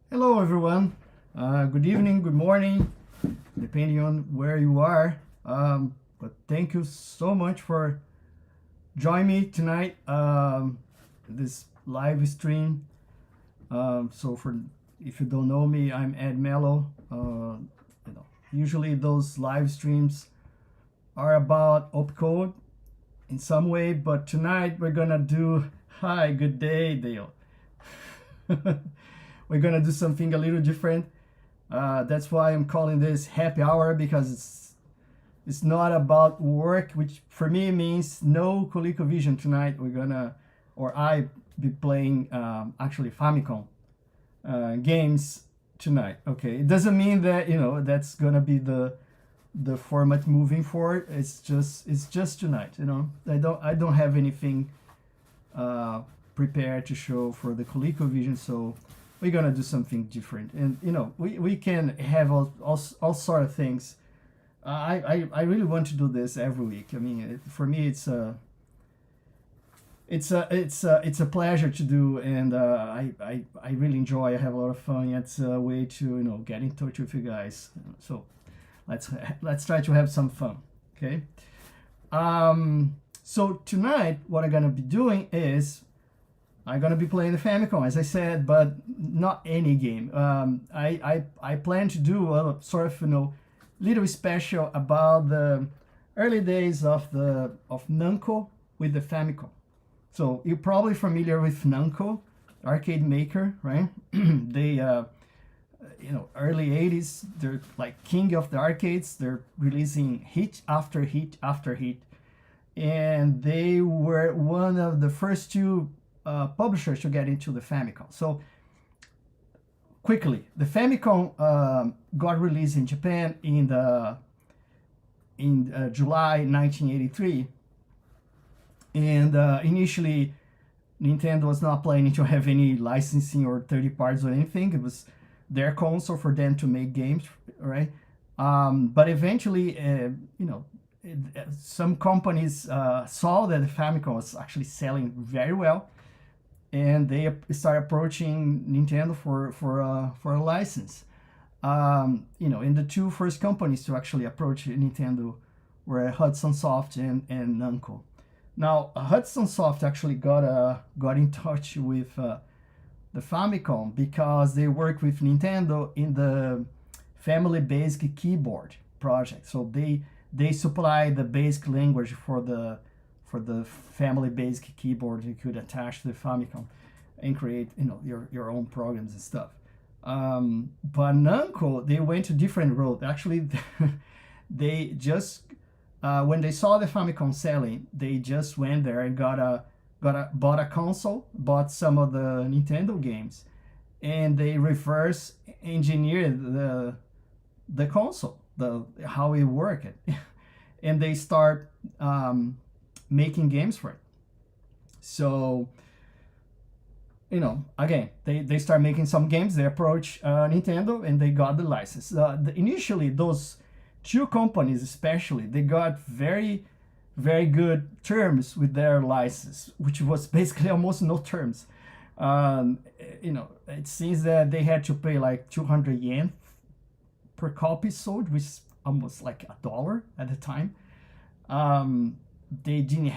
Hello everyone. Good evening, good morning, depending on where you are. But thank you so much for joining me tonight. This live stream. So for if you don't know me, I'm Ed Mello. Usually those live streams are about opcode in some way, but tonight we're gonna do. Hi, good day, Dale. We're gonna do something a little different. That's why I'm calling this happy hour, because it's not about work, which for me means no ColecoVision tonight. I be playing actually Famicom games tonight. Okay, it doesn't mean that that's gonna be the format moving forward. It's just tonight. I don't have anything prepared to show for the ColecoVision, so we're gonna do something different. And we can have all sort of things. I really want to do this every week. I mean, for me, it's a pleasure to do, and I really enjoy. I have a lot of fun. It's a way to get in touch with you guys. So let's try to have some fun. Okay. So tonight, what I'm gonna be doing is I'm gonna be playing the Famicom, as I said, but not any game. I plan to do a sort of little special about the early days of Namco with the Famicom. So you're probably familiar with Namco, arcade maker, right? They early 80s, they're like king of the arcades. They're releasing hit after hit after hit, and they were one of the first two publishers to get into the Famicom. So quickly, the Famicom got released in Japan in July 1983, and initially Nintendo was not planning to have any licensing or 30 parts or anything. It was their console for them to make games, right? But eventually, some companies saw that the Famicom was actually selling very well, and they start approaching Nintendo for a license. And the two first companies to actually approach Nintendo were Hudson Soft and Namco. Now, Hudson Soft actually got in touch with the Famicom because they work with Nintendo in the Family Basic Keyboard project. So they supply the basic language for the Family Basic Keyboard you could attach to the Famicom and create your own programs and stuff. But Namco, they went a different road. Actually, they just when they saw the Famicom selling, they just went there and bought a console, bought some of the Nintendo games, and they reverse engineered the console, how it worked, and they start making games for it. So again, they start making some games. They approach Nintendo and they got the license. Initially, those two companies especially, they got very, very good terms with their license, which was basically almost no terms. It seems that they had to pay like 200 yen per copy sold, which is almost like $1 at the time. They didn't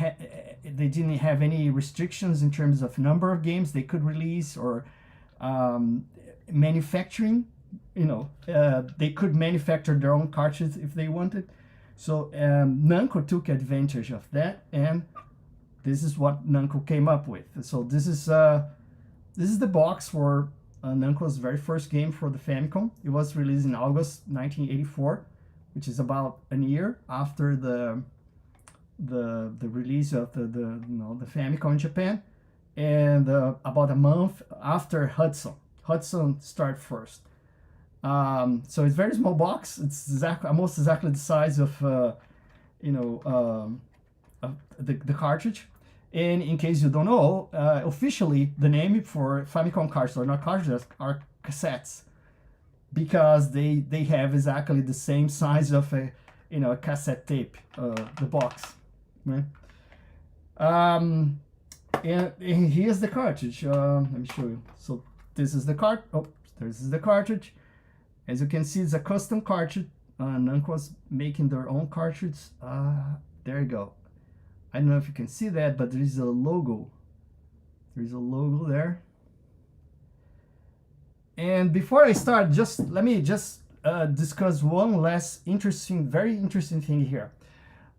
have any restrictions in terms of number of games they could release or manufacturing. They could manufacture their own cartridges if they wanted. So Namco took advantage of that, and this is what Namco came up with. So this is the box for Namco's very first game for the Famicom. It was released in August 1984, which is about a year after the release of the Famicom in Japan, and about a month after Hudson. Hudson started first. So it's a very small box. It's almost exactly the size of the cartridge. And in case you don't know, officially the name for Famicom cartridges are not cartridges, are cassettes, because they have exactly the same size of a cassette tape, the box, right? And here's the cartridge. Let me show you. So this is the cart. Oh, this is the cartridge. As you can see, it's a custom cartridge. Namco's making their own cartridge. There you go. I don't know if you can see that, but there is a logo. There's a logo there. And before I start, let me discuss one last very interesting thing here.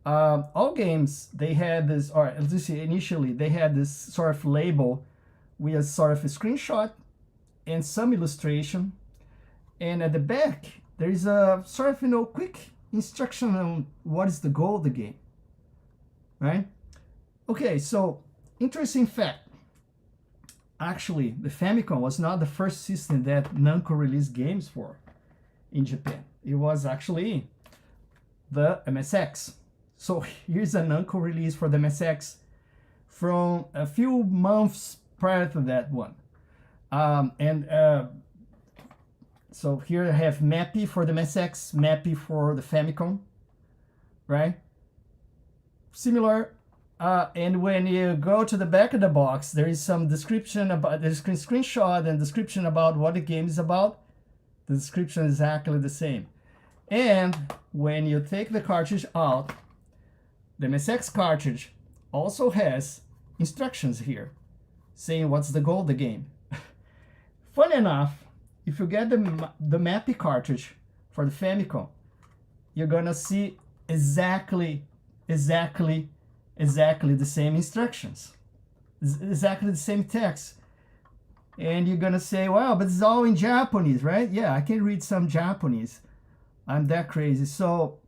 All games, they had this, or at least initially, they had this sort of label with a sort of a screenshot and some illustration. And at the back, there is a sort of, quick instruction on what is the goal of the game, right? Okay, so interesting fact. Actually, the Famicom was not the first system that Namco released games for in Japan. It was actually the MSX. So here's a Namco release for the MSX from a few months prior to that one. So here I have Mappy for the MSX, Mappy for the Famicom, right? Similar. And when you go to the back of the box, there is some description about the screenshot and description about what the game is about. The description is exactly the same. And when you take the cartridge out, the MSX cartridge also has instructions here saying what's the goal of the game. Funny enough, if you get the Mappy cartridge for the Famicom, you're gonna see exactly the same instructions, exactly the same text. And you're gonna say, well, but it's all in Japanese, right? Yeah, I can read some Japanese. I'm that crazy. So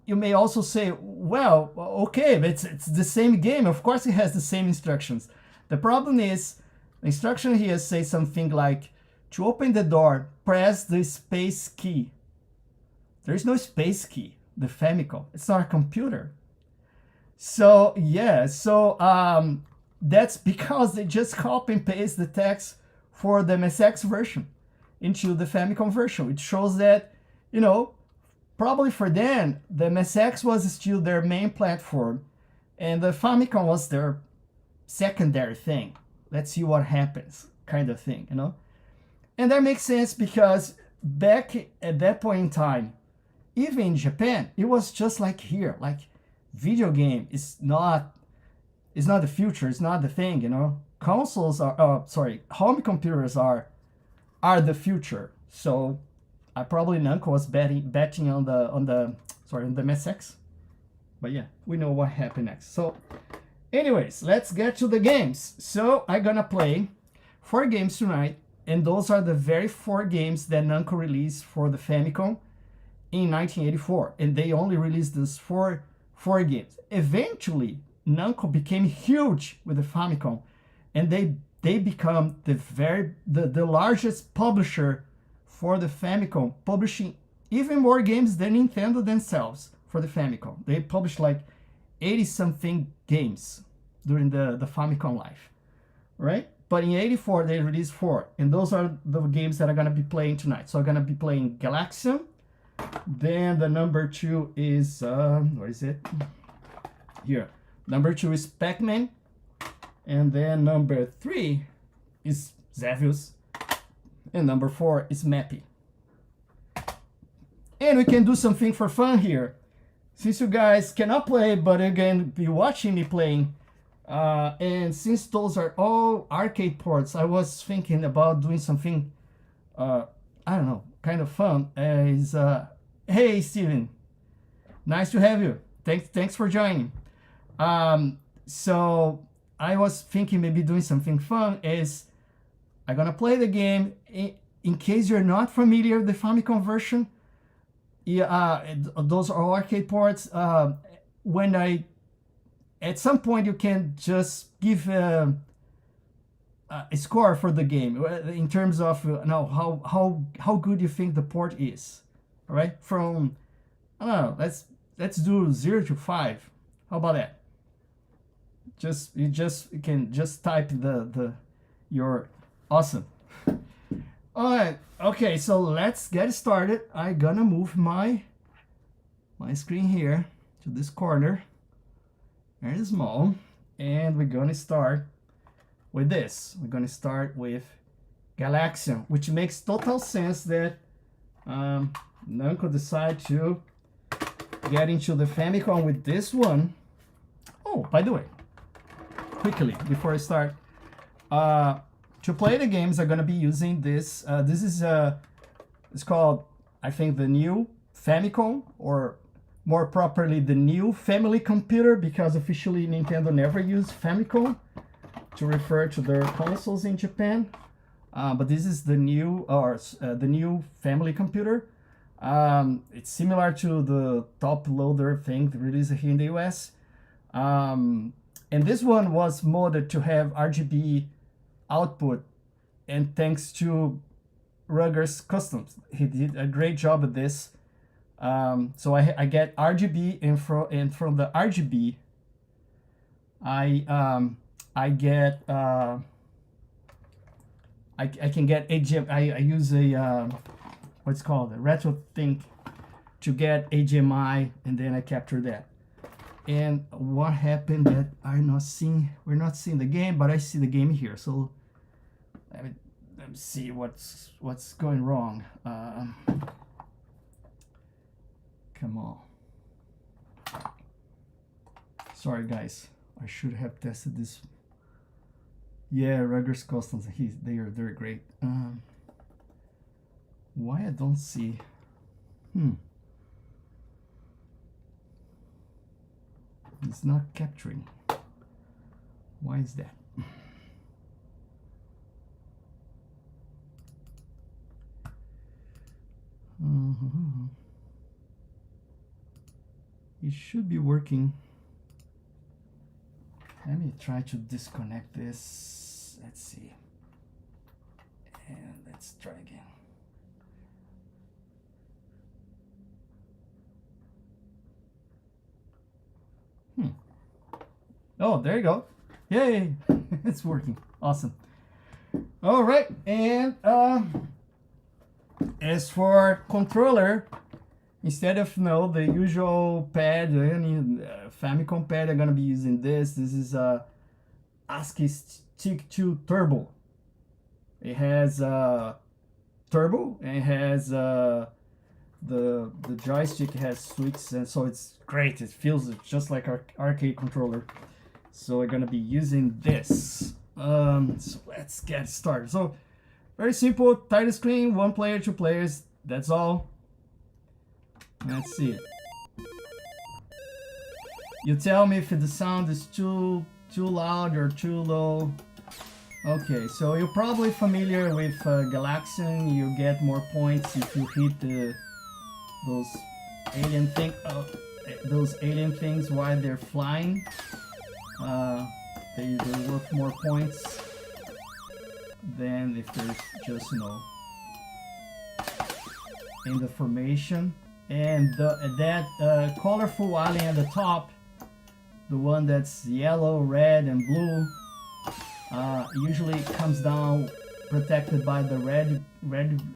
you may also say, well, okay, but it's the same game. Of course it has the same instructions. The problem is, the instruction here says something like, to open the door, press the space key. There is no space key, the Famicom. It's not a computer. So yeah, that's because they just copy and paste the text for the MSX version into the Famicom version. It shows that, probably for them, the MSX was still their main platform and the Famicom was their secondary thing. Let's see what happens, kind of thing, And that makes sense because back at that point in time, even in Japan, it was just like here, like video game is not the future, it's not the thing, Consoles are, home computers are the future. So I probably Namco was betting on the MSX. But yeah, we know what happened next. So anyways, let's get to the games. So I'm gonna play 4 games tonight, and those are the very 4 games that Namco released for the Famicom in 1984, and they only released these four games. Eventually, Namco became huge with the Famicom, and they become the largest publisher for the Famicom, publishing even more games than Nintendo themselves for the Famicom. They published like 80-something games during the Famicom life, right? But in 84, they released 4, and those are the games that I'm gonna be playing tonight. So I'm gonna be playing Galaxian. Then the number 2 is, where is it? Here. Number 2 is Pac-Man. And then number 3 is Xevious. And number 4 is Mappy. And we can do something for fun here. Since you guys cannot play, but you can be watching me playing, and since those are all arcade ports, I was thinking about doing something, I don't know, kind of fun. Hey Steven, nice to have you. Thanks for joining. So I was thinking maybe doing something fun is I'm gonna play the game. In case you're not familiar with the Famicom version, those are arcade ports. At some point you can just give a score for the game in terms of how good you think the port is. All right, from I don't know, let's do 0 to 5. How about that? You can just type your awesome. All right, okay, so let's get started. I'm gonna move my screen here to this corner, very small, and we're gonna start with this. We're gonna start with Galaxian, which makes total sense that Namco decide to get into the Famicom with this one. Oh, by the way, quickly before I start, to play the games, I'm gonna be using this. This is it's called, I think, the new Famicom, or more properly, the new family computer, because officially Nintendo never used Famicom to refer to their consoles in Japan. But this is the new, the new family computer. It's similar to the top loader thing released here in the US. And this one was modded to have RGB output, and thanks to Ruger's Customs, he did a great job at this. So I get RGB, and from the RGB, I get I can get HDMI. I use a what's called a retro thing to get HDMI, and then I capture that. And what happened that we're not seeing the game, but I see the game here. So let me see what's going wrong. Come on. Sorry guys, I should have tested this. Yeah, Ruger's Customs, they are very great. Why I don't see? It's not capturing. Why is that? It should be working. Let me try to disconnect this. Let's see. And let's try again. Oh, there you go. Yay! It's working. Awesome. All right, and as for controller, instead of the usual pad, Famicom pad, I'm gonna be using this. This is a ASCII Stick 2 Turbo. It has turbo, and it has the joystick has switches, and so it's great. It feels just like our arcade controller. So we're gonna be using this. So let's get started. So very simple, title screen, 1 player, 2 players. That's all. Let's see. You tell me if the sound is too loud or too low. Okay, so you're probably familiar with Galaxian. You get more points if you hit those alien things while they're flying. They worth more points than if there's just in the formation. And that colorful alien at the top, the one that's yellow, red, and blue, usually comes down protected by the red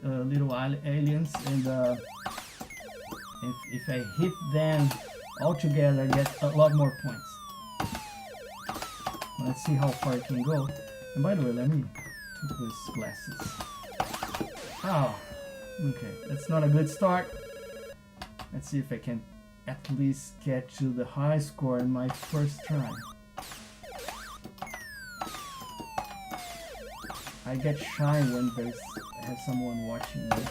little aliens, and if I hit them all together, I get a lot more points. Let's see how far I can go. And by the way, let me take these glasses. Oh, okay, that's not a good start. Let's see if I can at least get to the high score in my first try. I get shy when I have someone watching me.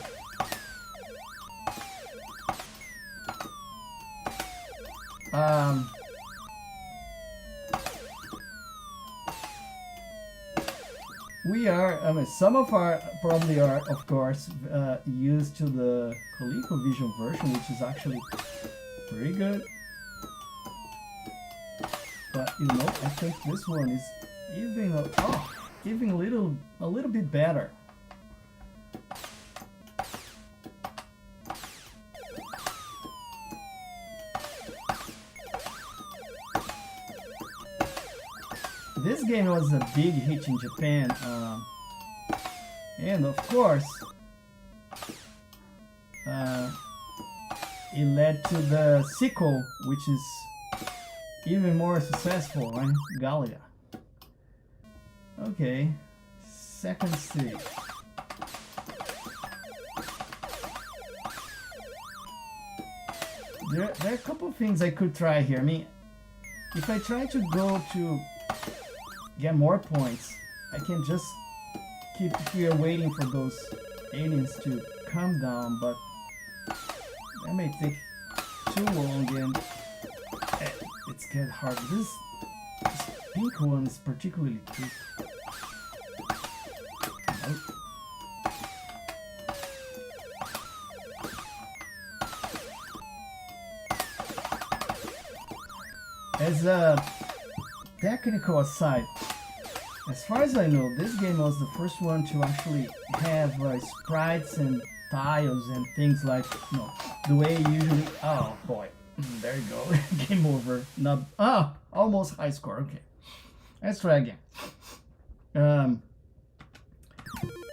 We are, some of our probably are, of course, used to the ColecoVision version, which is actually pretty good. But I think this one is even a little bit better. This game was a big hit in Japan, and of course, it led to the sequel, which is even more successful, right? Galia. Okay, second stage. There are a couple of things I could try here. I mean, if I try to go to get more points, I can just keep here waiting for those aliens to come down, but that may take too long and it's get hard. This pink one is particularly tricky. Nope. As a technical aside, as far as I know, this game was the first one to actually have sprites and tiles and things like, you know, the way you usually. Oh boy, there you go, game over. Not almost high score. Okay, let's try again.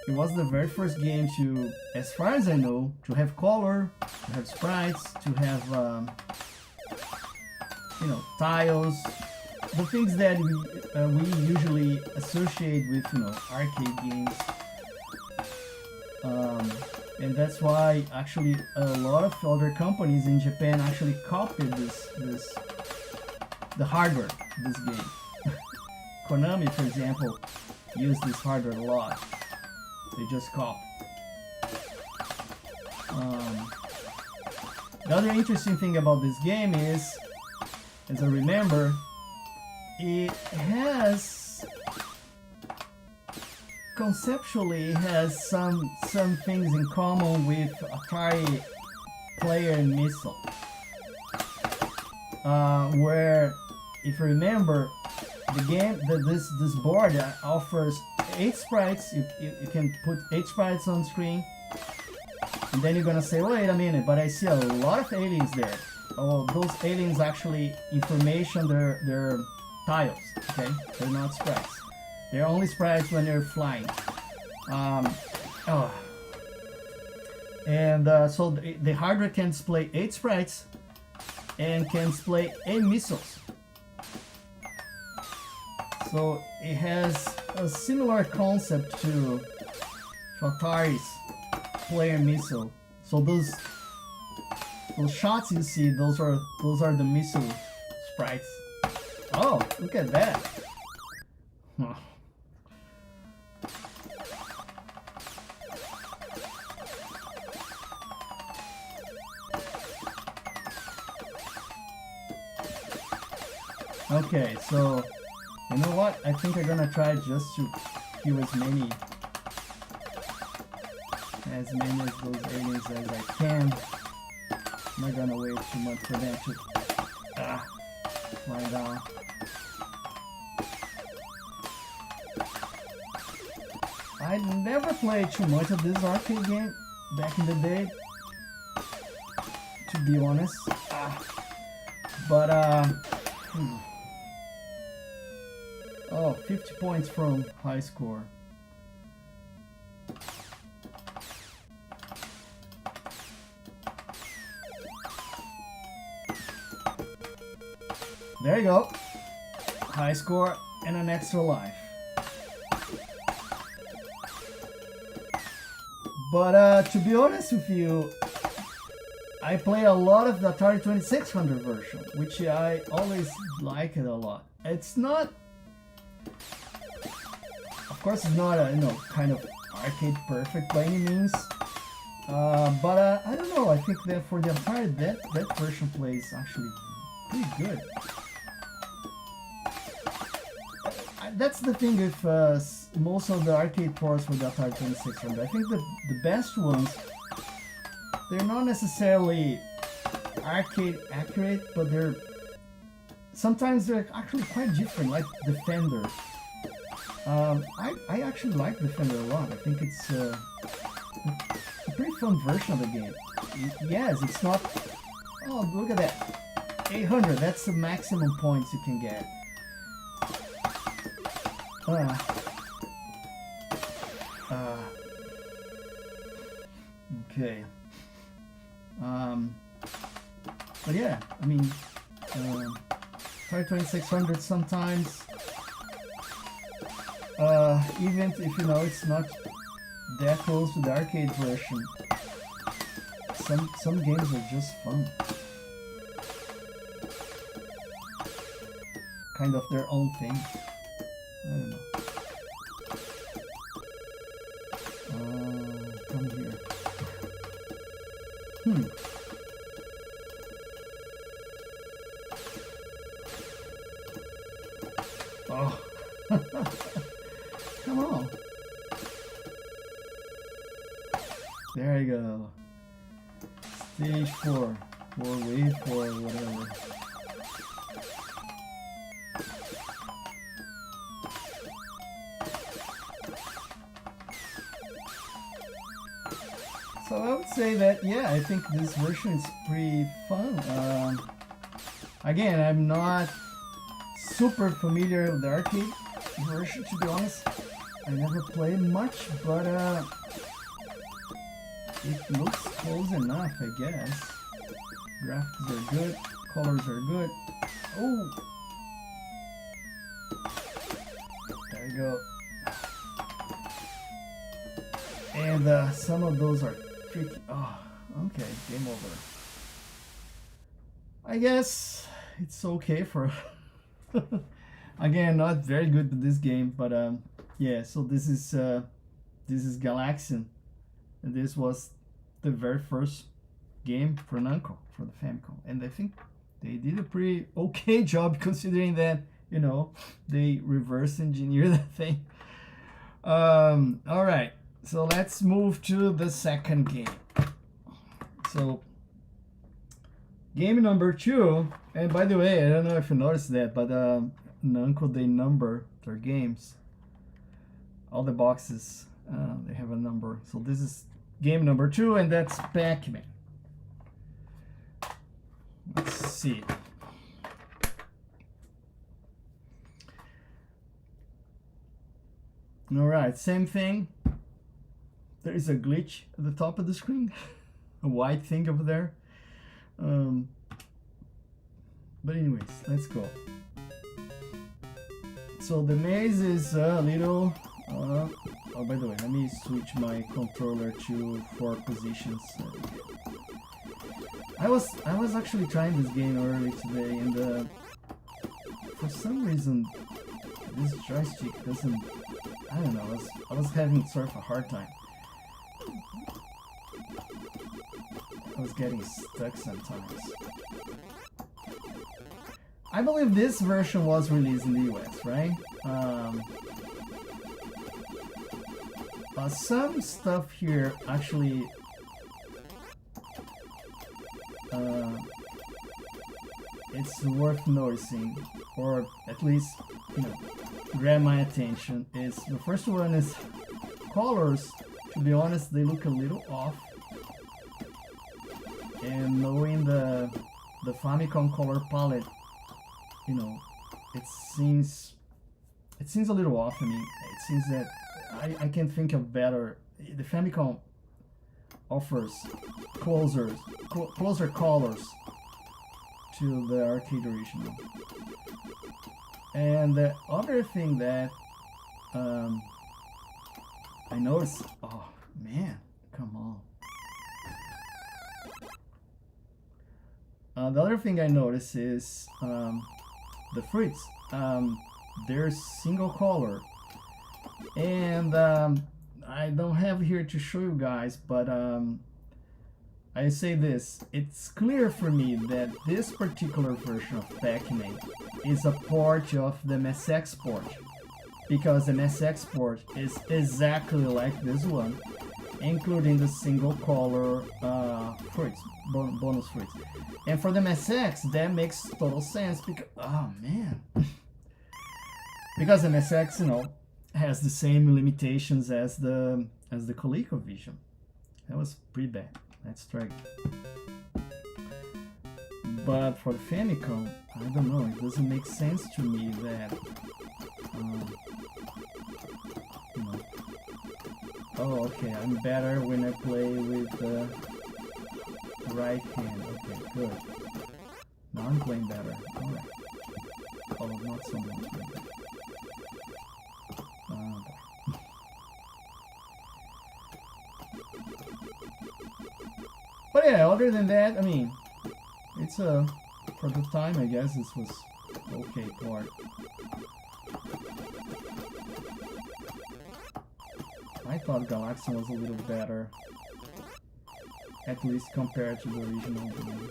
It was the very first game to, as far as I know, to have color, to have sprites, to have you know, tiles, the things that we usually associate with, you know, arcade games. And that's why actually a lot of other companies in Japan actually copied the hardware of this game. Konami, for example, used this hardware a lot. They just copied. The other interesting thing about this game is, as I remember, it has conceptually has some things in common with Atari Player and Missile, where, if you remember, the game this board offers 8 sprites. You can put 8 sprites on screen, and then you're gonna say, wait a minute, but I see a lot of aliens there. Oh, those aliens actually information, they're tiles, okay? They're not sprites. They're only sprites when they're flying. So the hardware can display 8 sprites and can display 8 missiles. So it has a similar concept to Atari's Player Missile. So those shots you see, those are the missile sprites. Oh, look at that. Huh. Okay, so you know what? I think I'm gonna try just to kill as many of those aliens as I can. I'm not gonna wait too much for them to fly down. I never played too much of this arcade game back in the day, to be honest. But oh, 50 points from high score. There you go. High score and an extra life. But to be honest with you, I play a lot of the Atari 2600 version, which I always like it a lot. It's not, of course, it's not a, you know, kind of arcade perfect by any means. But I don't know. I think that for the Atari, that version plays actually pretty good. That's the thing with most of the arcade ports with the Atari 2600. I think the best ones, they're not necessarily arcade accurate, but sometimes they're actually quite different, like Defender. I actually like Defender a lot. I think it's a pretty fun version of the game. Yes, it's not... Oh, look at that. 800, that's the maximum points you can get. Okay. But yeah, I mean, Atari 2600 sometimes even if you know it's not that close to the arcade version, some games are just fun. Kind of their own thing. I don't know. Come here. Oh. Come on. There you go. Stage 4. Or wave 4, whatever. So I would say that, yeah, I think this version is pretty fun. Again, I'm not super familiar with the arcade version, to be honest. I never played much, but it looks close enough, I guess. Graphics are good, colors are good. Oh! There you go. And some of those are tricky. Oh, okay, game over. I guess it's okay for... Again, not very good with this game, but yeah, so this is Galaxian. And this was the very first game for Namco, for the Famicom. And I think they did a pretty okay job considering that, you know, they reverse engineered the thing. Alright, so let's move to the second game. So, game number 2, and by the way, I don't know if you noticed that, but Namco, they number their games. All the boxes, they have a number. So this is game number 2, and that's Pac-Man. Let's see. Alright, same thing. There is a glitch at the top of the screen. A white thing over there. But anyways, let's go. So the maze is a little... oh, by the way, let me switch my controller to 4 positions. I was actually trying this game early today, and for some reason this joystick doesn't... I don't know. I was having sort of a hard time. I was getting stuck sometimes. I believe this version was released in the US, right? Some stuff here actually it's worth noticing, or at least, you know, grab my attention. Is the first one is colors. To be honest, they look a little off. And knowing the Famicom color palette, you know, it seems a little off. I mean, it seems that I can't think of better. The Famicom offers closer colors to the arcade original. And the other thing that I noticed, oh man, come on. The other thing I noticed is the fruits. They're single color, and I don't have here to show you guys, but I say this: it's clear for me that this particular version of Pac-Man is a port of the MSX port, because the MSX port is exactly like this one, including the single color fruits, bonus fruits. And for the MSX, that makes total sense because, oh man, because the MSX, you know, has the same limitations as the ColecoVision. That was pretty bad. That's right. But for the Famicom, I don't know. It doesn't make sense to me that, you know. Oh, okay. I'm better when I play with the right hand. Okay, good. Now I'm playing better. Alright. Oh, not so much. yeah, other than that, I mean, it's for the time, I guess this was okay port. I thought Galaxian was a little better, at least compared to the original game.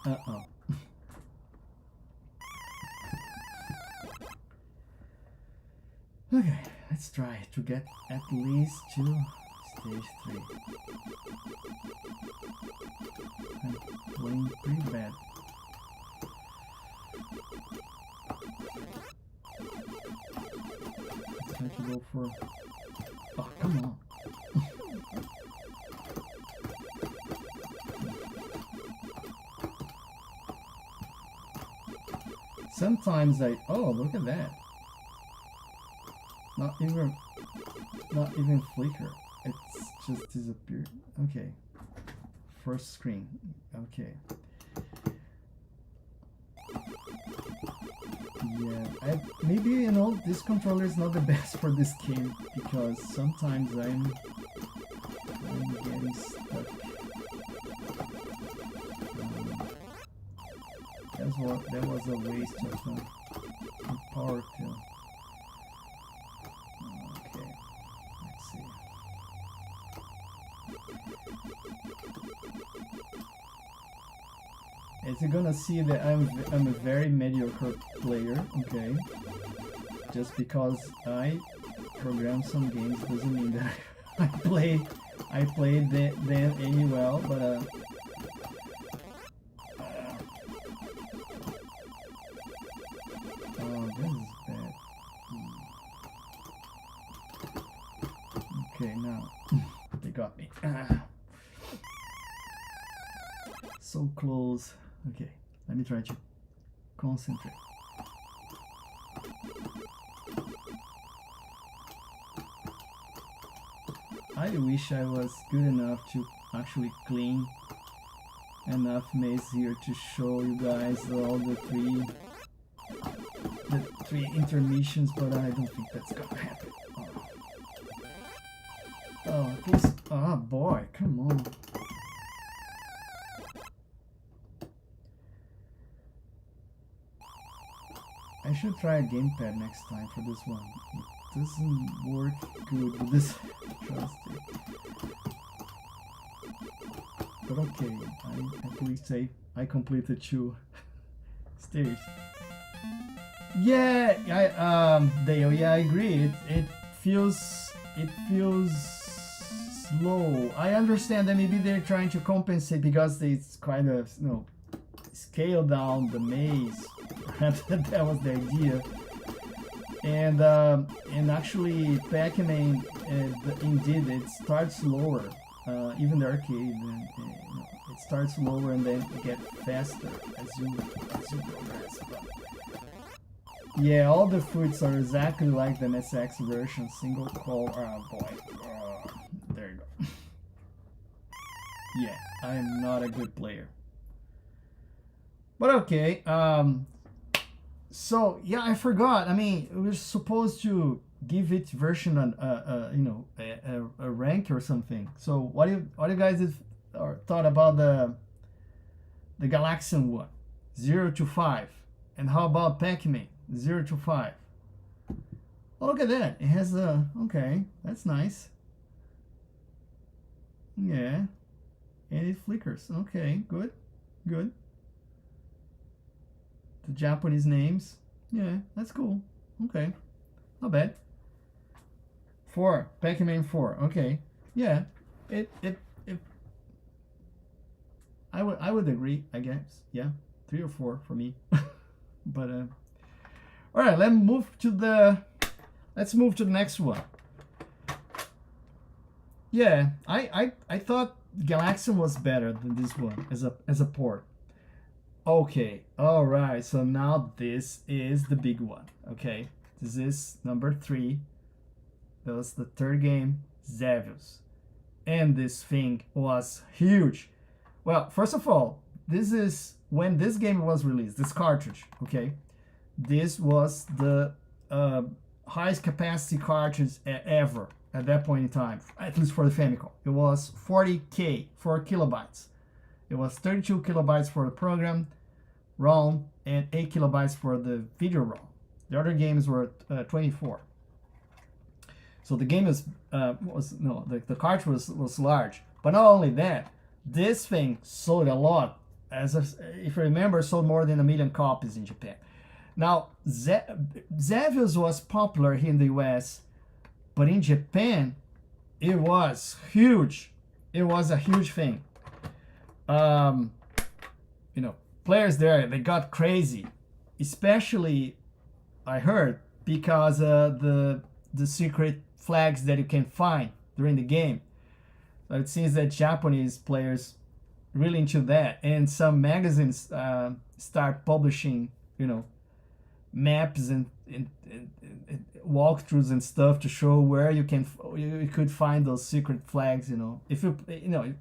Uh-oh. Okay, let's try to get at least to stage 3. I'm playing pretty bad. Let's try to go for... Oh, come on. Sometimes oh, look at that. Not even flicker. It's just disappeared. Okay. First screen. Okay. Yeah, maybe, you know, this controller is not the best for this game because sometimes I'm getting stuck. That was a waste of a power pill. Okay, let's see. As you're gonna see that I'm a very mediocre player, okay? Just because I program some games doesn't mean that I play them any well, but oh, this is bad. Okay, now they got me. So close. Okay, let me try to concentrate. I wish I was good enough to actually clean enough maze here to show you guys all the three intermissions, but I don't think that's gonna happen. Oh, please. Oh boy, come on. I should try a gamepad next time for this one. It doesn't work good with this joystick. But okay, I at least say I completed 2 stages. Yeah, Dale, yeah, I agree. It feels slow. I understand that maybe they're trying to compensate because it's kind of, you know, scale down the maze. Perhaps that was the idea. And actually, Pac-Man, indeed, it starts slower. Even the arcade, it starts lower and then it gets faster as you progress. But yeah, all the fruits are exactly like the MSX version, single call. Oh boy, there you go. Yeah, I am not a good player. But okay, so yeah, I forgot. I mean, we're supposed to give each version a rank or something. So what do you guys thought about the Galaxian one, 0 to 5, and how about Pac-Man, 0 to 5? Oh, look at that! It has a okay. That's nice. Yeah, and it flickers. Okay, good. The Japanese names. Yeah, that's cool. Okay, not bad. 4, Pac-Man 4. Okay, yeah, it I would agree, I guess. Yeah, 3 or 4 for me. But all right, let's move to the next one. Yeah, I thought Galaxian was better than this one as a port. Okay, all right, so now this is the big one. Okay, this is number 3. That was the 3rd game, Xevious, and this thing was huge. Well, first of all, this is when this game was released, this cartridge. Okay, this was the highest capacity cartridge ever. at that point in time, at least for the Famicom. It was 40K, 4 kilobytes. It was 32 kilobytes for the program ROM and 8 kilobytes for the video ROM. The other games were 24. So the game the cartridge was large. But not only that, this thing sold a lot. If you remember, sold more than 1 million copies in Japan. Now, Xevious was popular here in the US, but in Japan, it was huge. It was a huge thing. Players there, they got crazy, especially, I heard, because the secret flags that you can find during the game. So it seems that Japanese players really into that, and some magazines start publishing, maps and walkthroughs and stuff to show where you could find those secret flags. If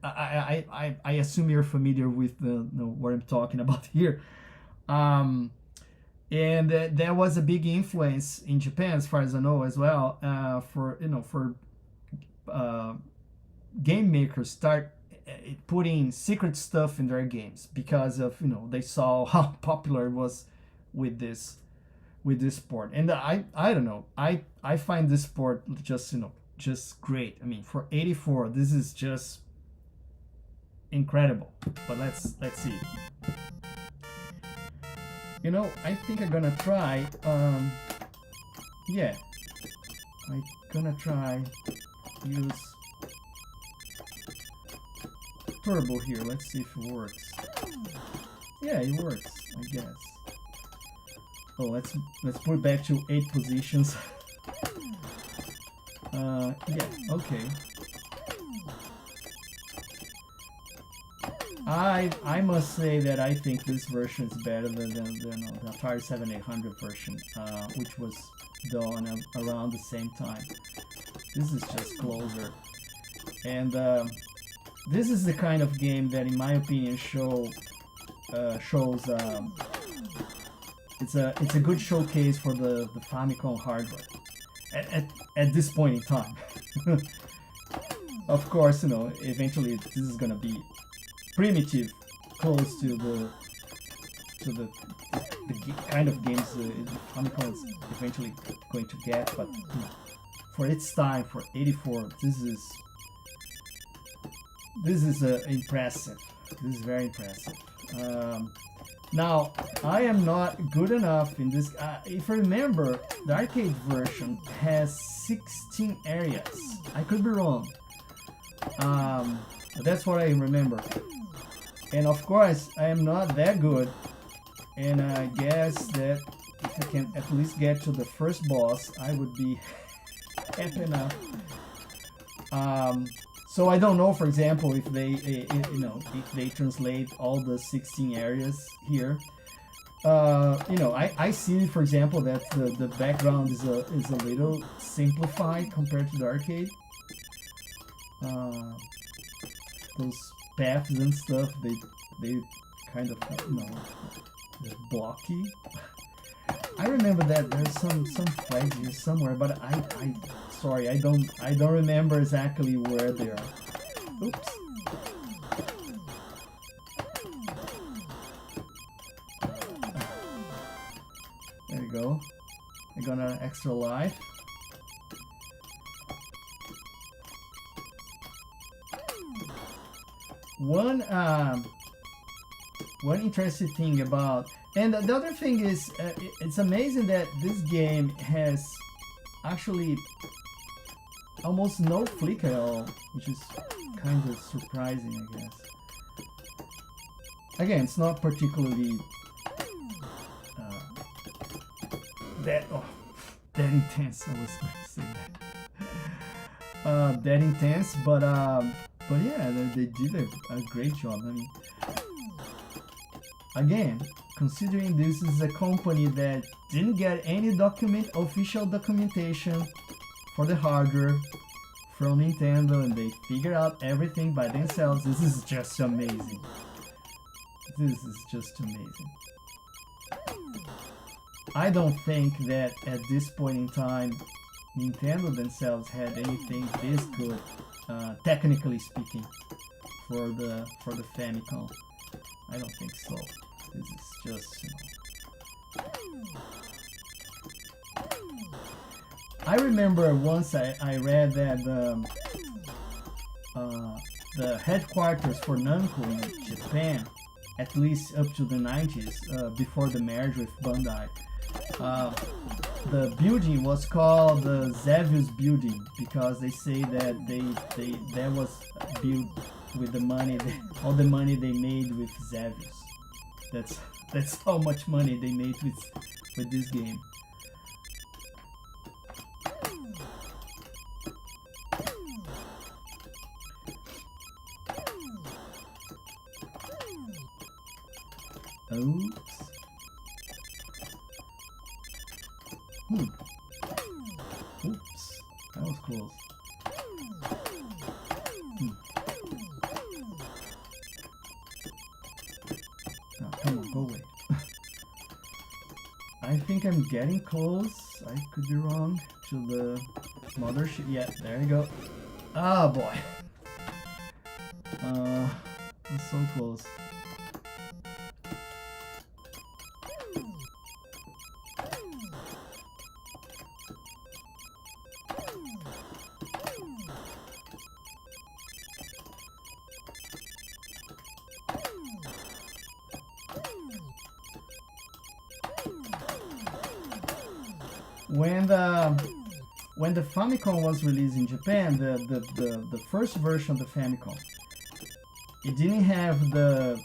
I assume you're familiar with what I'm talking about here. And there was a big influence in Japan, as far as I know, as well, for game makers start putting secret stuff in their games because of they saw how popular it was with this sport. And I don't know, I find this sport just great. I mean, for 84, this is just incredible. But let's see. I think I'm gonna try I'm gonna try use turbo here. Let's see if it works. Yeah, it works, I guess. Oh, let's put it back to 8 positions. Yeah, okay. I must say that I think this version is better than the Atari 7800 version, which was done around the same time. This is just closer, and this is the kind of game that, in my opinion, shows it's a good showcase for the Famicom hardware at this point in time. Of course, eventually this is gonna be primitive, close to the kind of games the Famicom is eventually going to get. But for its time, for 84, this is impressive. This is very impressive. Now, I am not good enough in this. If I remember, the arcade version has 16 areas. I could be wrong. But that's what I remember. And of course, I am not that good. And I guess that if I can at least get to the first boss, I would be happy enough. So I don't know, for example, if they translate all the 16 areas here. I see, for example, that the background is a little simplified compared to the arcade. Those paths and stuff, they kind of they're blocky. I remember that there's some flags here somewhere, but sorry, I don't remember exactly where they are. Oops. There we go. I got an extra life. One interesting thing about, and the other thing is, it's amazing that this game has actually almost no flick at all, which is kind of surprising, I guess. Again, it's not particularly that intense. I was going to say that intense, but yeah, they did a great job. I mean, again, considering this is a company that didn't get any official documentation for the hardware from Nintendo, and they figured out everything by themselves, this is just amazing. This is just amazing. I don't think that at this point in time Nintendo themselves had anything this good, technically speaking, for the Famicom. I don't think so. This is just, you know. I remember once I read that the headquarters for Namco in Japan, at least up to the 90s, before the merge with Bandai, the building was called the Xevious building because they say that that was built with the money, all the money they made with Xevious. That's how much money they made with this game. Oops. Oops. That was close. Oh, come on, go away. I think I'm getting close. I could be wrong. To the mothership. Yeah, there you go. Ah, boy. I'm so close. When the Famicom was released in Japan, the first version of the Famicom, it didn't have the,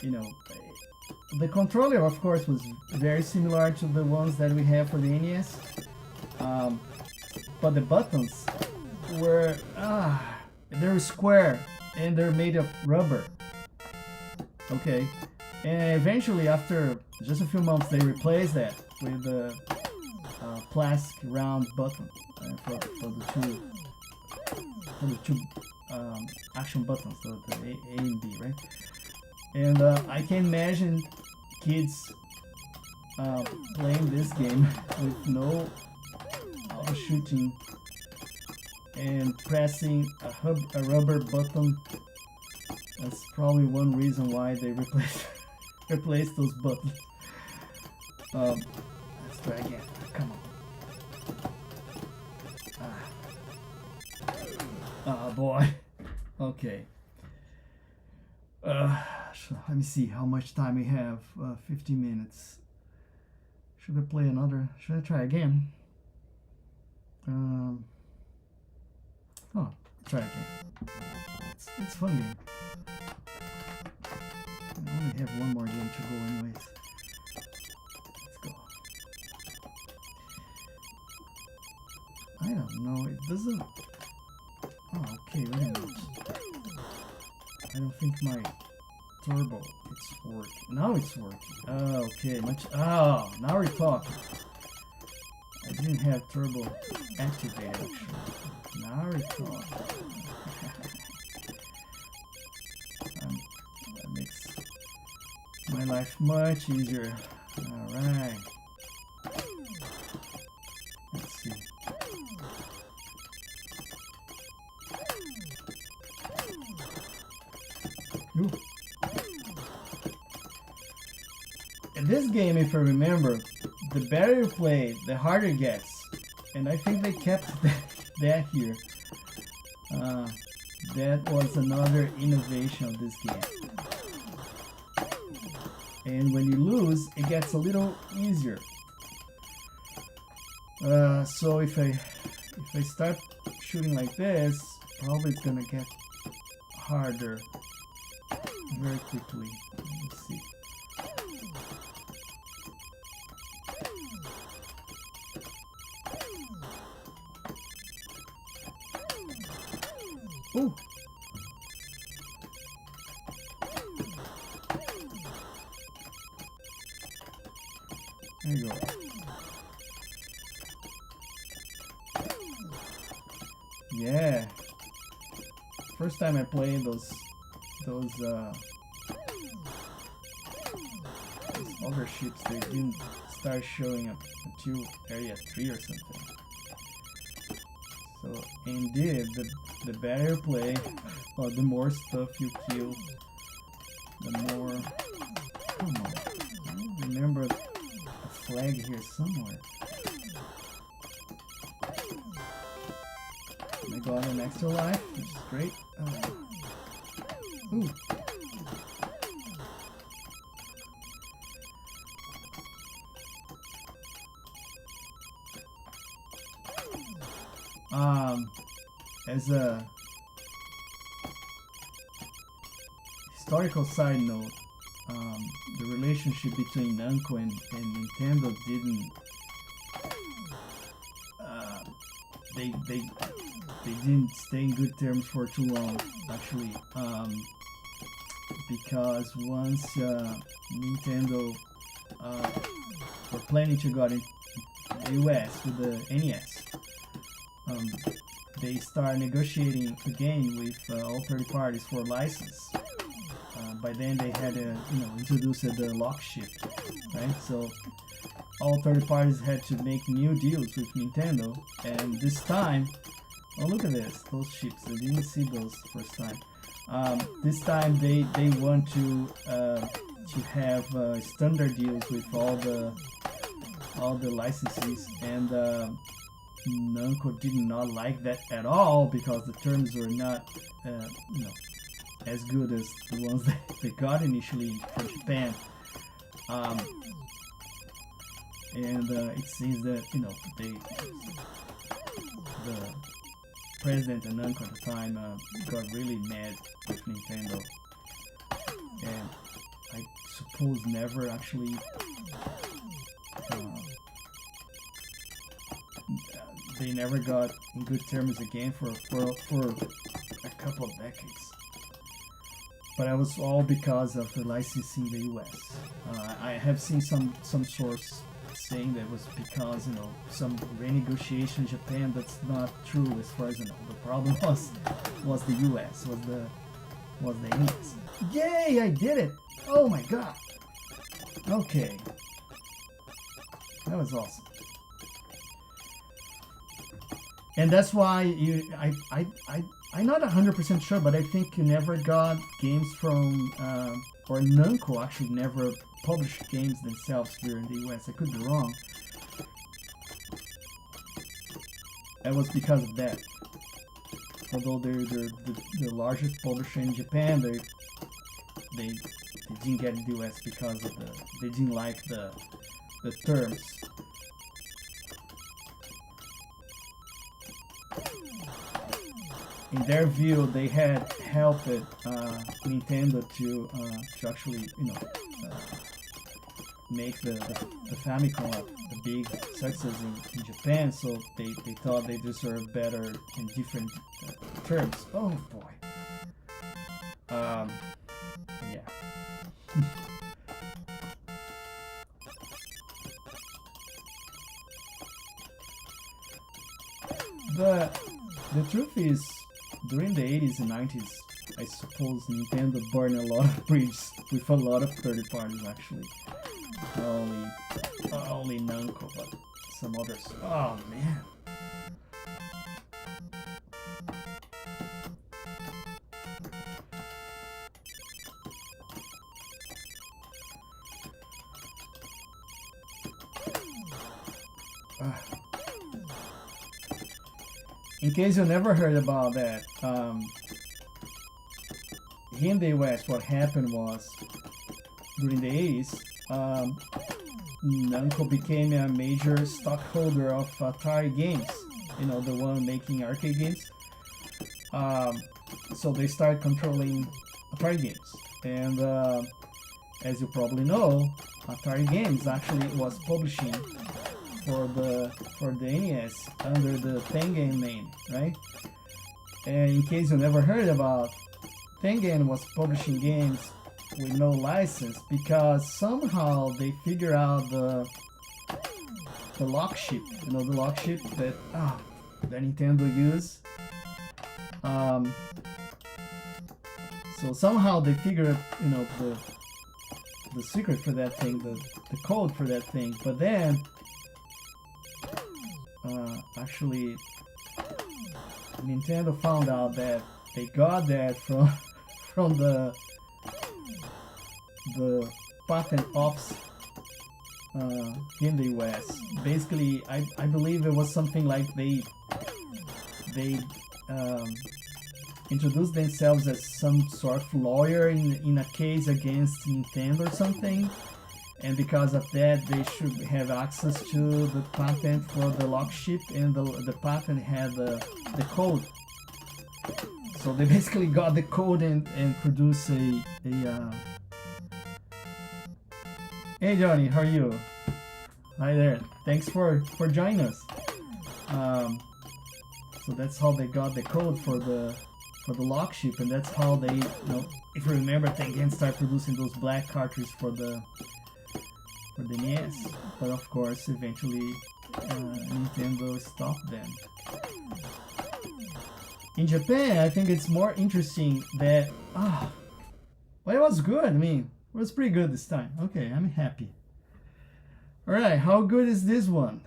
you know, the controller, of course, was very similar to the ones that we have for the NES, but the buttons were they're square and they're made of rubber. Okay, and eventually, after just a few months, they replaced that with the plastic round button for the two action buttons, the A and B, right? And I can imagine kids playing this game with no shooting and pressing a rubber button. That's probably one reason why they replaced those buttons. Let's try again. Come on. Oh boy. Okay. So let me see how much time we have. 15 minutes. Should I play another? Should I try again? Try again. It's fun game. I only have one more game to go anyways. Let's go. I don't know, it doesn't... Oh, okay, wait a minute. I don't think my turbo is working. Now it's working. Oh, okay, now we're talking. I didn't have turbo activated actually. Now we're talking. That makes my life much easier. Alright. Let's see. Ooh. In this game, if I remember, the better you play, the harder it gets. And I think they kept that here. That was another innovation of this game. And when you lose, it gets a little easier. So if I start shooting like this, probably it's gonna get harder very quickly. Let's see. Ooh. There you go. Yeah. First time I played those other ships, they didn't start showing up until area 3 or something. So indeed, the better you play, or the more stuff you kill, the more. Come on, I remember a flag here somewhere. I got an extra life, which is great. Ooh. As a historical side note, the relationship between Namco and Nintendo didn't they didn't stay in good terms for too long, actually, because once Nintendo were planning to go in the US with the NES, they start negotiating again with all third parties for license. By then they had introduced the lock ship, right? So all third parties had to make new deals with Nintendo, and this time, oh look at this, those ships, I didn't see those first time. This time they want to have standard deals with all the licenses, and Namco did not like that at all because the terms were not as good as the ones that they got initially for Japan. And it seems that the president and Namco at the time got really mad with Nintendo, and I suppose never actually they never got in good terms again for a couple of decades. But it was all because of the licensing in the US. I have seen some source saying that it was because some renegotiation in Japan. That's not true as far as I know. The problem was the US, was the NES. Yay! I did it! Oh my god! Okay, that was awesome. And that's why I'm not 100% sure, but I think you never got games from, or Namco actually never published games themselves here in the US. I could be wrong. It was because of that. Although they're the largest publisher in Japan, they didn't get in the US because of they didn't like the terms. In their view, they had helped Nintendo to actually make the Famicom a big success in Japan, so they thought they deserved better in different terms. Oh boy. Yeah. But the truth is, during the 80s and 90s, I suppose Nintendo burned a lot of bridges with a lot of third parties actually. Not only Namco, but some others. Oh man. In case you never heard about that, here in the US, what happened was, during the 80s, Namco became a major stockholder of Atari games, the one making arcade games. So they started controlling Atari games. And as you probably know, Atari Games actually was publishing for the NES under the Tengen name, right? And in case you never heard about, Tengen was publishing games with no license because somehow they figure out the lock ship, the lock ship that Nintendo used. So somehow they figure out, the secret for that thing, the code for that thing, but then actually Nintendo found out that they got that from from the patent office in the US. Basically, I believe it was something like they introduced themselves as some sort of lawyer in a case against Nintendo or something, and because of that they should have access to the patent for the lock chip, and the patent had the code. So they basically got the code and produced a Hey Johnny, how are you? Hi there. Thanks for joining us. So that's how they got the code for the lock chip, and that's how they, if you remember, they again start producing those black cartridges for the NES. But of course, eventually Nintendo stopped them. In Japan, I think it's more interesting that well, it was good. I mean, it was pretty good this time. Okay, I'm happy. All right, how good is this one?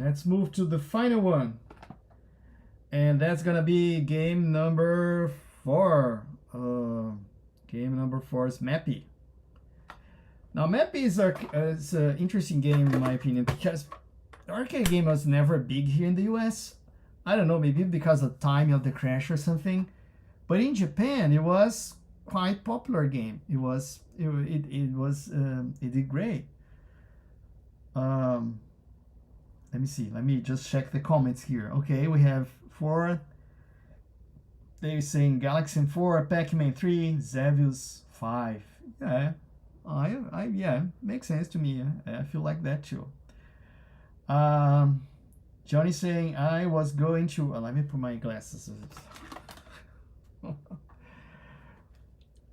Let's move to the final one, and that's gonna be game number 4. Game number 4 is Mappy. Now, Mappy is an interesting game in my opinion, because the arcade game was never big here in the US. I don't know, maybe because of the timing of the crash or something, but in Japan it was quite popular game. It did great. Let me see. Let me just check the comments here. Okay, we have 4. They're saying Galaxian 4, Pac-Man 3, Xevious 5. Yeah, yeah, makes sense to me. I feel like that too. Johnny saying I was going to. Let me put my glasses.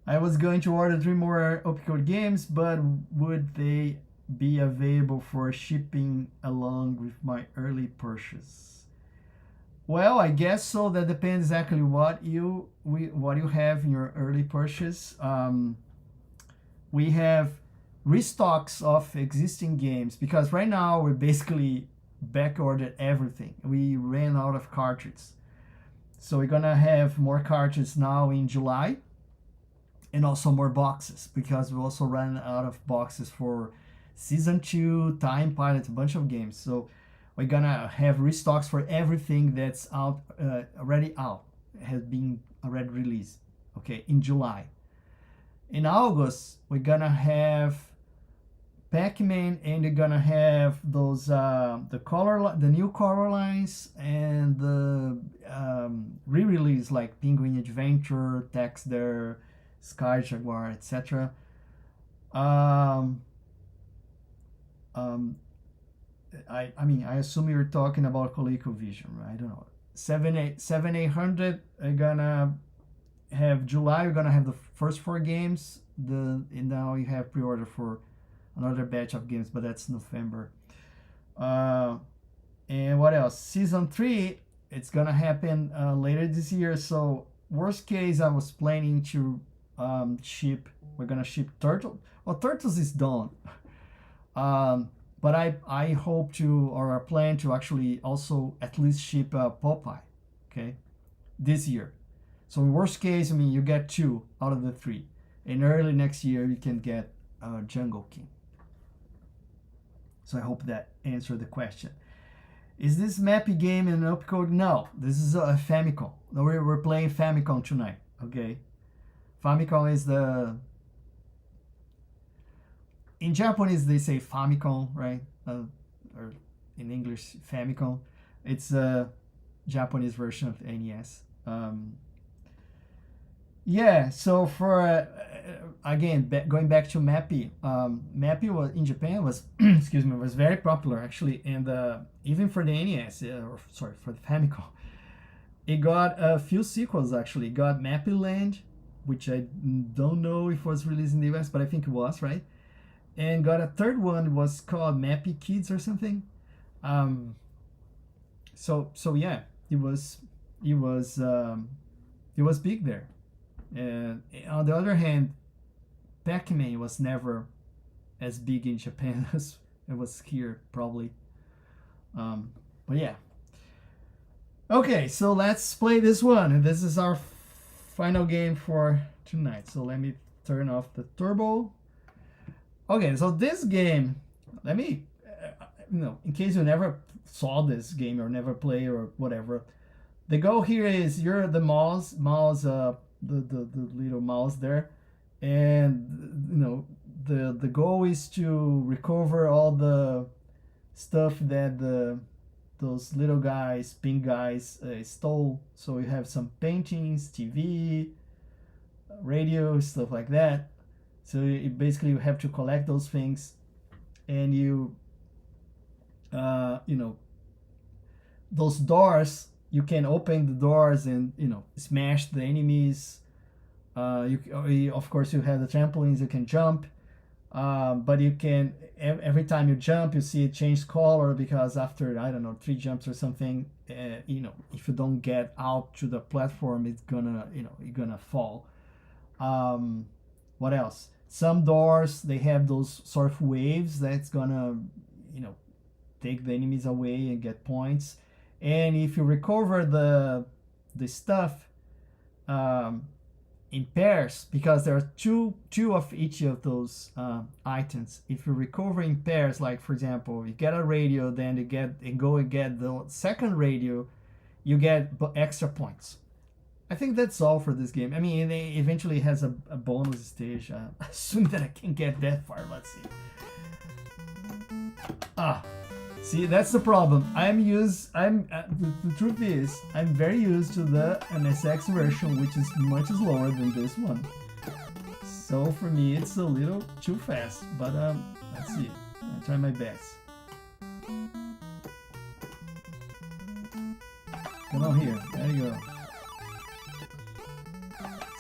I was going to order 3 more opcode games, but would they be available for shipping along with my early purchase? Well, I guess so. That depends exactly what you have in your early purchase. We have restocks of existing games, because right now we're basically back ordered everything. We ran out of cartridges, so we're gonna have more cartridges now in July, and also more boxes, because we also ran out of boxes for Season 2, Time Pilot, a bunch of games. So we're gonna have restocks for everything that's out, already out, has been already released. Okay, in July. In August, we're gonna have Pac-Man, and you're gonna have those the new color lines, and the re-release like Penguin Adventure, Texter, Sky Jaguar, etc. I mean, I assume you're talking about ColecoVision, right? I don't know. 7800 are gonna have July. We're gonna have the first 4 games. And now you have pre-order for another batch of games, but that's November. And what else? Season 3, it's gonna happen later this year. So worst case, I was planning to ship. We're gonna ship Turtle. Well, Turtles is done. But I hope to, or I plan to actually also at least ship Popeye, okay, this year. So in worst case, I mean, you get 2 out of the 3. And early next year, you can get Jungle King. So I hope that answered the question. Is this Mappy game an opcode? No, this is a Famicom. No, we're playing Famicom tonight, okay? Famicom is in Japanese they say Famicom, right? Or in English, Famicom. It's a Japanese version of the NES. Yeah, so for again, going back to Mappy, Mappy was in Japan was excuse me, was very popular actually, and even for the NES, or sorry, for the Famicom, it got a few sequels actually. It got Mappy Land, which I don't know if it was released in the US, but I think it was, right? And got a third one, was called Mappy Kids or something. So yeah, it was big there. And on the other hand, Pac-Man was never as big in Japan as it was here probably. But yeah. Okay, so let's play this one, and this is our final game for tonight. So let me turn off the turbo. Okay, so this game, let me, in case you never saw this game or never play or whatever, the goal here is you're the mouse, the little mouse there, and the goal is to recover all the stuff that those little guys, pink guys, stole. So you have some paintings, TV, radio, stuff like that. So you basically you have to collect those things, and those doors, you can open the doors and smash the enemies. Of course you have the trampolines, you can jump, but you can every time you jump you see it change color, because after I don't know 3 jumps or something, if you don't get out to the platform, it's gonna you're gonna fall. What else? Some doors, they have those sort of waves that's gonna take the enemies away and get points. And if you recover the stuff in pairs, because there are two of each of those items. If you recover in pairs, like for example, you get a radio, then you go and get the second radio, you get extra points. I think that's all for this game. I mean, it eventually has a bonus stage. Assuming that I can get that far. Let's see. See, that's the problem. The truth is, I'm very used to the MSX version, which is much slower than this one. So for me, it's a little too fast. But let's see. I'll try my best. Come on here. There you go.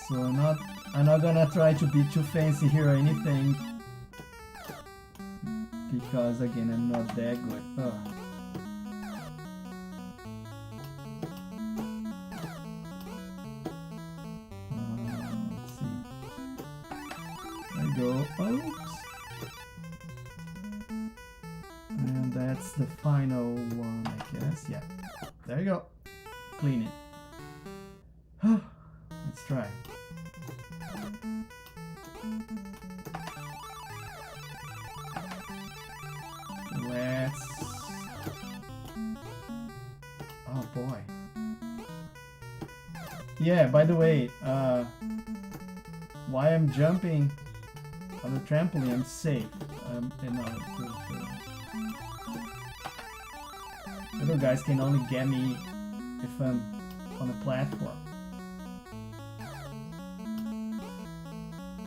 So I'm not gonna try to be too fancy here or anything, because again I'm not that good. Let's see. There you go. Oops. And that's the final one, I guess. Yeah. There you go. Clean it. Let's try. Oh boy. Yeah, by the way, while I'm jumping on the trampoline, I'm safe. Little guys can only get me if I'm on a platform.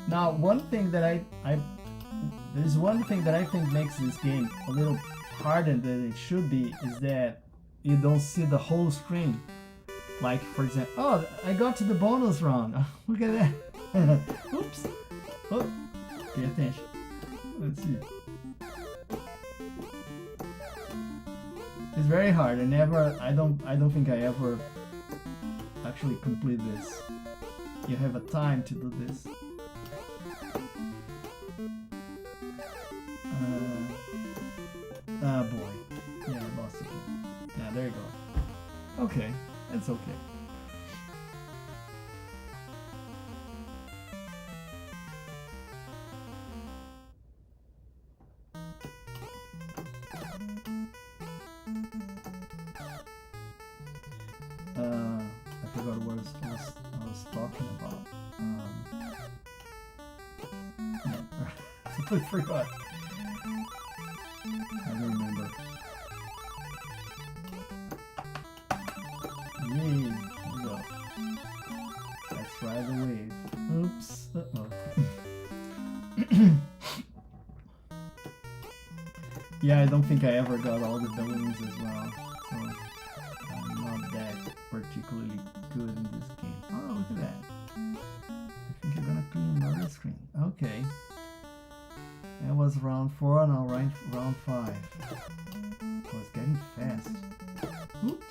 Now, there's one thing that I think makes this game a little harder than it should be, is that you don't see the whole screen. Like, for example, oh, I got to the bonus round. Look at that. Oops. Oh, pay attention. Let's see. It's very hard. I don't think I ever actually complete this. You have a time to do this. Boy. Yeah, I lost again. Yeah, there you go. Okay, that's okay. I forgot what I was talking about. Yeah, I forgot. I don't remember. Yay, there we go. Let's ride the wave. Oops. Yeah, I don't think I ever got all the balloons as well. So I'm not that particularly good in this game. Oh, look at that. I think you're gonna clean another screen. Okay. That was round 4, now round 5. Oh, it's getting fast. Oops.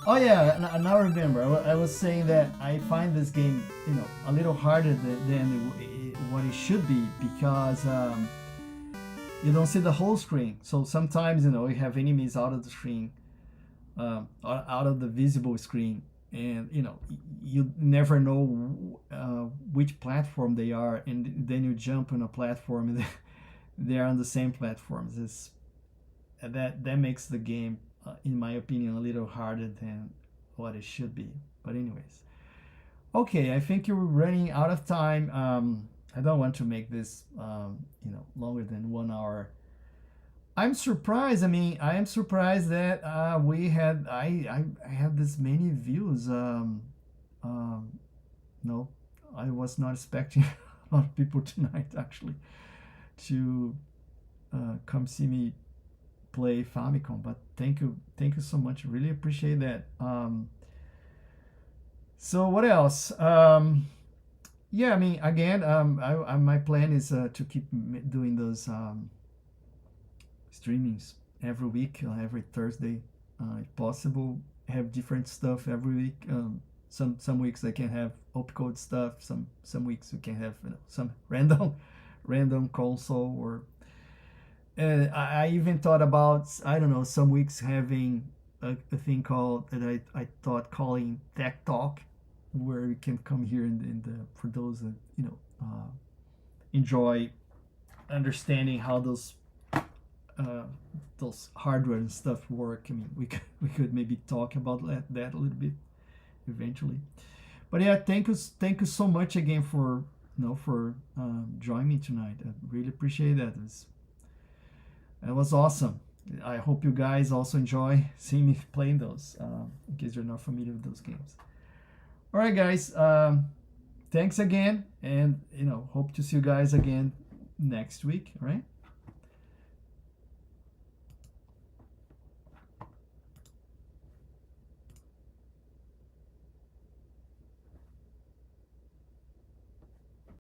Oh yeah, now I remember. I was saying that I find this game, a little harder than it what it should be, because you don't see the whole screen. So sometimes, you know, you have enemies out of the screen, out of the visible screen, and you know, you never know which platform they are, and then you jump on a platform and they're on the same platforms. That makes the game, in my opinion, a little harder than what it should be. But anyways, okay, I think you're running out of time. I don't want to make this you know, longer than 1 hour. I'm surprised. I mean, I am surprised that I had this many views. No, I was not expecting a lot of people tonight actually to come see me play Famicom. But thank you so much. Really appreciate that. So what else? Yeah, I mean, again, my plan is to keep doing those streamings every week, every Thursday, if possible. Have different stuff every week. Some weeks I can have opcode stuff. Some weeks we can have, you know, some random console, or I even thought about, I don't know, some weeks having a thing called, that I thought calling Tech Talk, where you can come here in the, for those that, you know, enjoy understanding how those hardware and stuff work. I mean, we could maybe talk about that a little bit eventually. But yeah, thank you so much again for, you know, for joining me tonight. I really appreciate that. It was awesome. I hope you guys also enjoy seeing me playing those, in case you're not familiar with those games. All right, guys. Thanks again, and you know, hope to see you guys again next week. All right.